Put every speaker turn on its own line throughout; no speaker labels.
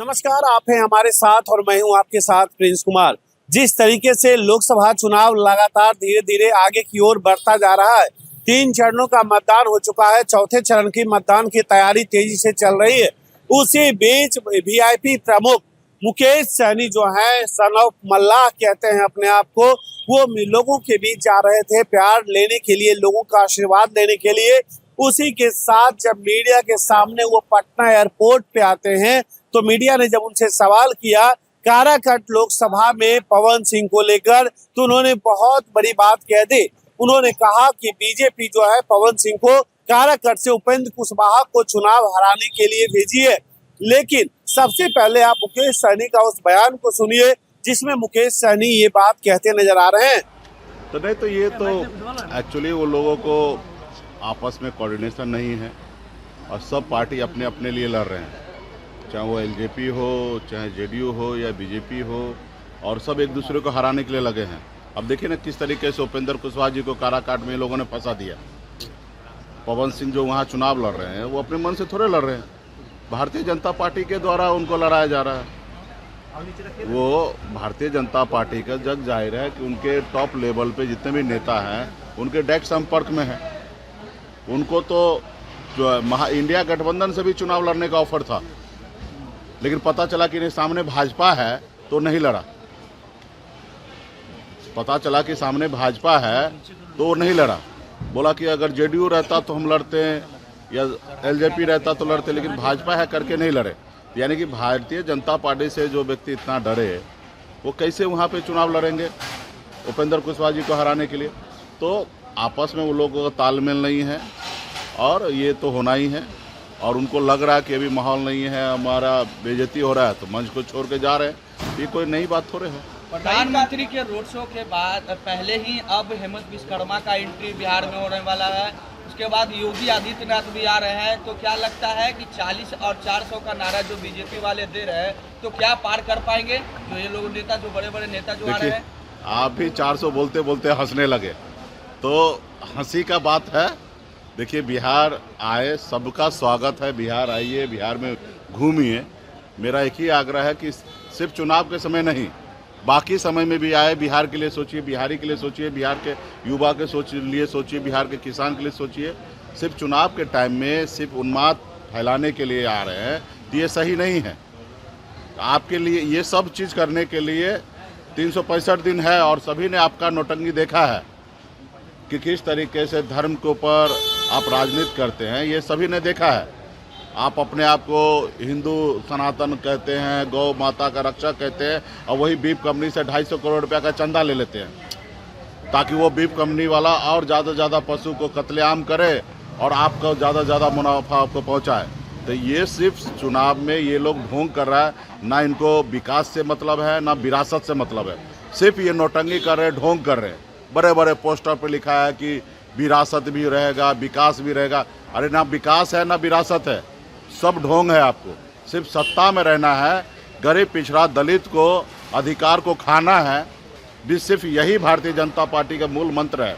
नमस्कार, आप हैं हमारे साथ और मैं हूं आपके साथ प्रिंस कुमार। जिस तरीके से लोकसभा चुनाव लगातार धीरे धीरे आगे की ओर बढ़ता जा रहा है, 3 चरणों का मतदान हो चुका है। चौथे चरण की मतदान की तैयारी तेजी से चल रही है। उसी बीच वीआईपी प्रमुख मुकेश सहनी जो है, सन ऑफ मल्लाह कहते हैं अपने आप को, वो लोगों के बीच जा रहे थे प्यार लेने के लिए, लोगों का आशीर्वाद लेने के लिए। उसी के साथ जब मीडिया के सामने वो पटना एयरपोर्ट पे आते हैं तो मीडिया ने जब उनसे सवाल किया काराकट लोकसभा में पवन सिंह को लेकर, तो उन्होंने बहुत बड़ी बात कह दी। उन्होंने कहा कि बीजेपी जो है पवन सिंह को काराकट से उपेंद्र कुशवाहा को चुनाव हराने के लिए भेजी है। लेकिन सबसे पहले आप मुकेश सहनी का उस बयान को सुनिए जिसमें मुकेश सहनी ये बात कहते नजर आ रहे हैं।
तो नहीं, तो ये तो एक्चुअली वो लोगों को आपस में कोऑर्डिनेशन नहीं है और सब पार्टी अपने अपने लिए लड़ रहे हैं, चाहे वो एलजेपी हो, चाहे जेडीयू हो या बीजेपी हो, और सब एक दूसरे को हराने के लिए लगे हैं। अब देखिए ना किस तरीके से उपेंद्र कुशवाहा जी को काराकाट में लोगों ने फंसा दिया। पवन सिंह जो वहाँ चुनाव लड़ रहे हैं वो अपने मन से थोड़े लड़ रहे हैं, भारतीय जनता पार्टी के द्वारा उनको लड़ाया जा रहा है। वो भारतीय जनता पार्टी का जग जाहिर है कि उनके टॉप लेवल पे जितने भी नेता हैं उनके डायरेक्ट संपर्क में है। उनको तो जो इंडिया गठबंधन से भी चुनाव लड़ने का ऑफर था, लेकिन पता चला कि सामने भाजपा है तो नहीं लड़ा। पता चला कि सामने भाजपा है तो नहीं लड़ा। बोला कि अगर जेडीयू रहता तो हम लड़ते या एलजेपी रहता तो लड़ते, लेकिन भाजपा है करके नहीं लड़े। यानी कि भारतीय जनता पार्टी से जो व्यक्ति इतना डरे वो कैसे वहाँ पे चुनाव लड़ेंगे उपेंद्र कुशवाहा जी को हराने के लिए। तो आपस में वो लोगों का तालमेल नहीं है और ये तो होना ही है। और उनको लग रहा है कि अभी माहौल नहीं है, हमारा बेइज्जती हो रहा है, तो मंच को छोड़ के जा रहे हैं। ये कोई नई बात थोड़े है।
प्रधानमंत्री के रोड शो के बाद पहले ही अब हेमंत विश्वकर्मा का एंट्री बिहार में होने वाला है। उसके बाद योगी आदित्यनाथ भी आ रहे हैं। तो क्या लगता है कि 40 और 400 का नारा जो बीजेपी वाले दे रहे हैं तो क्या पार कर पाएंगे जो ये लोग नेता, जो बड़े बड़े नेता जो आ रहे हैं?
आप भी 400 बोलते बोलते हंसने लगे, तो हंसी का बात है। देखिए, बिहार आए, सबका स्वागत है। बिहार आइए, बिहार में घूमिए। मेरा एक ही आग्रह है कि सिर्फ चुनाव के समय नहीं, बाकी समय में भी आए, बिहार के लिए सोचिए, बिहारी के लिए सोचिए, बिहार के युवा के लिए सोचिए, बिहार के किसान के लिए सोचिए। सिर्फ चुनाव के टाइम में सिर्फ उन्माद फैलाने के लिए आ रहे हैं तो ये सही नहीं है। आपके लिए ये सब चीज़ करने के लिए 365 दिन है और सभी ने आपका नौटंकी देखा है कि किस तरीके से धर्म के ऊपर आप राजनीति करते हैं। ये सभी ने देखा है। आप अपने आप को हिंदू सनातन कहते हैं, गौ माता का रक्षक कहते हैं, और वही बीफ कंपनी से 250 करोड़ रुपया का चंदा ले लेते हैं ताकि वो बीफ कंपनी वाला और ज़्यादा से ज़्यादा पशु को कत्लेआम करे और आपको ज़्यादा से ज़्यादा मुनाफा आपको पहुँचाए। तो ये सिर्फ चुनाव में ये लोग ढोंग कर रहा है। ना इनको विकास से मतलब है, ना विरासत से मतलब है। सिर्फ ये नौटंकी कर रहे, ढोंग कर रहे। बड़े बड़े पोस्टर पे लिखा है कि विरासत भी रहेगा, विकास भी रहेगा। अरे ना विकास है ना विरासत है, सब ढोंग है। आपको सिर्फ सत्ता में रहना है, गरीब पिछड़ा दलित को अधिकार को खाना है। भी सिर्फ यही भारतीय जनता पार्टी का मूल मंत्र है।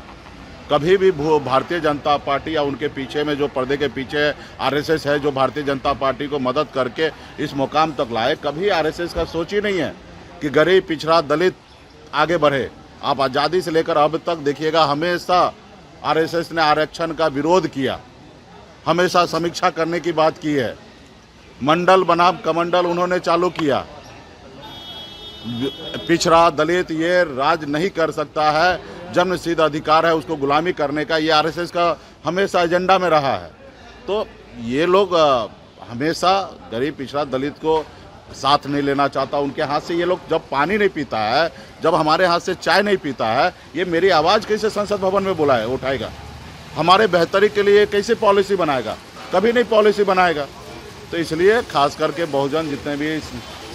कभी भी भारतीय जनता पार्टी या उनके पीछे में जो पर्दे के पीछे आरएसएस है, जो भारतीय जनता पार्टी को मदद करके इस मुकाम तक लाए, कभी आरएसएस का सोच ही नहीं है कि गरीब पिछड़ा दलित आगे बढ़े। आप आज़ादी से लेकर अब तक देखिएगा, हमेशा आरएसएस ने आरक्षण का विरोध किया, हमेशा समीक्षा करने की बात की है। मंडल बनाम कमंडल उन्होंने चालू किया। पिछड़ा दलित ये राज नहीं कर सकता है, जन्मसिद्ध अधिकार है उसको गुलामी करने का, ये आरएसएस का हमेशा एजेंडा में रहा है। तो ये लोग हमेशा गरीब पिछड़ा दलित को साथ नहीं लेना चाहता। उनके हाथ से ये लोग जब पानी नहीं पीता है, जब हमारे हाथ से चाय नहीं पीता है, ये मेरी आवाज़ कैसे संसद भवन में बुलाए उठाएगा? हमारे बेहतरी के लिए कैसे पॉलिसी बनाएगा? कभी नहीं पॉलिसी बनाएगा। तो इसलिए खास करके बहुजन जितने भी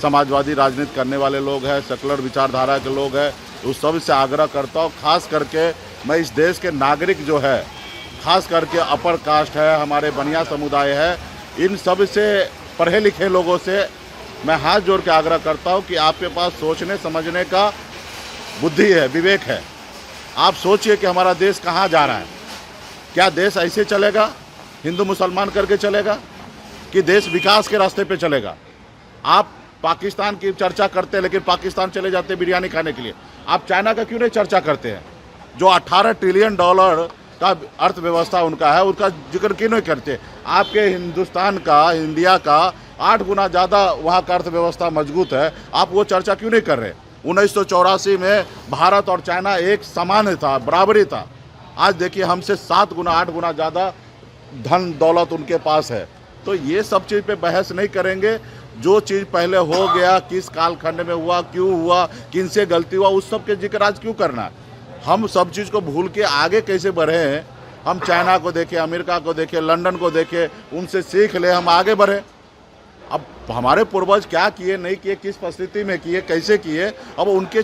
समाजवादी राजनीति करने वाले लोग हैं, सेकुलर विचारधारा के लोग हैं, उस सब से आग्रह करता हूँ। खास करके मैं इस देश के नागरिक जो है, खास करके अपर कास्ट है, हमारे बनिया समुदाय है, इन सब से पढ़े लिखे लोगों से मैं हाथ जोड़ के आग्रह करता हूँ कि आपके पास सोचने समझने का बुद्धि है, विवेक है। आप सोचिए कि हमारा देश कहाँ जा रहा है। क्या देश ऐसे चलेगा, हिंदू मुसलमान करके चलेगा, कि देश विकास के रास्ते पे चलेगा? आप पाकिस्तान की चर्चा करते हैं, लेकिन पाकिस्तान चले जाते हैं बिरयानी खाने के लिए। आप चाइना का क्यों नहीं चर्चा करते हैं? जो 18 ट्रिलियन डॉलर का अर्थव्यवस्था उनका है, उसका जिक्र क्यों नहीं करते? आपके हिंदुस्तान का, इंडिया का 8 गुना ज़्यादा वहाँ का अर्थव्यवस्था मजबूत है, आप वो चर्चा क्यों नहीं कर रहे? 1984 में भारत और चाइना एक समान था, बराबरी था। आज देखिए हमसे 7 गुना 8 गुना ज़्यादा धन दौलत उनके पास है। तो ये सब चीज़ पे बहस नहीं करेंगे। जो चीज़ पहले हो गया, किस कालखंड में हुआ, क्यों हुआ, किन से गलती हुआ, उस सब के जिक्र आज क्यों करना? हम सब चीज़ को भूल के आगे कैसे बढ़े हैं? हम चाइना को देखें, अमेरिका को देखें, लंदन को देखें, उनसे सीख ले, हम आगे बढ़े। अब हमारे पूर्वज क्या किए, नहीं किए, किस परिस्थिति में किए, कैसे किए, अब उनके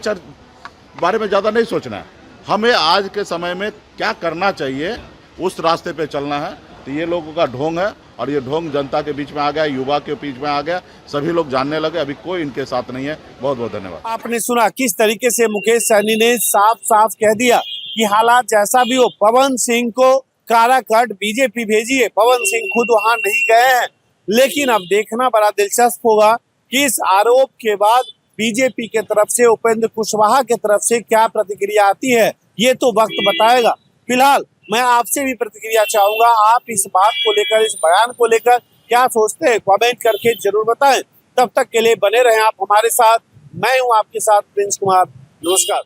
बारे में ज़्यादा नहीं सोचना है। हमें आज के समय में क्या करना चाहिए, उस रास्ते पे चलना है। तो ये लोगों का ढोंग है, और ये ढोंग जनता के बीच में आ गया, युवा के बीच में आ गया, सभी लोग जानने लगे। अभी कोई इनके साथ नहीं है। बहुत बहुत धन्यवाद।
आपने सुना किस तरीके से मुकेश सहनी ने साफ साफ कह दिया कि हालात जैसा भी हो, पवन सिंह को काराकाट बीजेपी भेजिए। पवन सिंह खुद वहां नहीं गए हैं, लेकिन अब देखना बड़ा दिलचस्प होगा कि इस आरोप के बाद बीजेपी के तरफ से, उपेंद्र कुशवाहा के तरफ से क्या प्रतिक्रिया आती है, ये तो वक्त बताएगा। फिलहाल मैं आपसे भी प्रतिक्रिया चाहूंगा। आप इस बात को लेकर, इस बयान को लेकर क्या सोचते हैं, कमेंट करके जरूर बताएं। तब तक के लिए बने रहें आप हमारे साथ। मैं हूं आपके साथ प्रिंस कुमार। नमस्कार।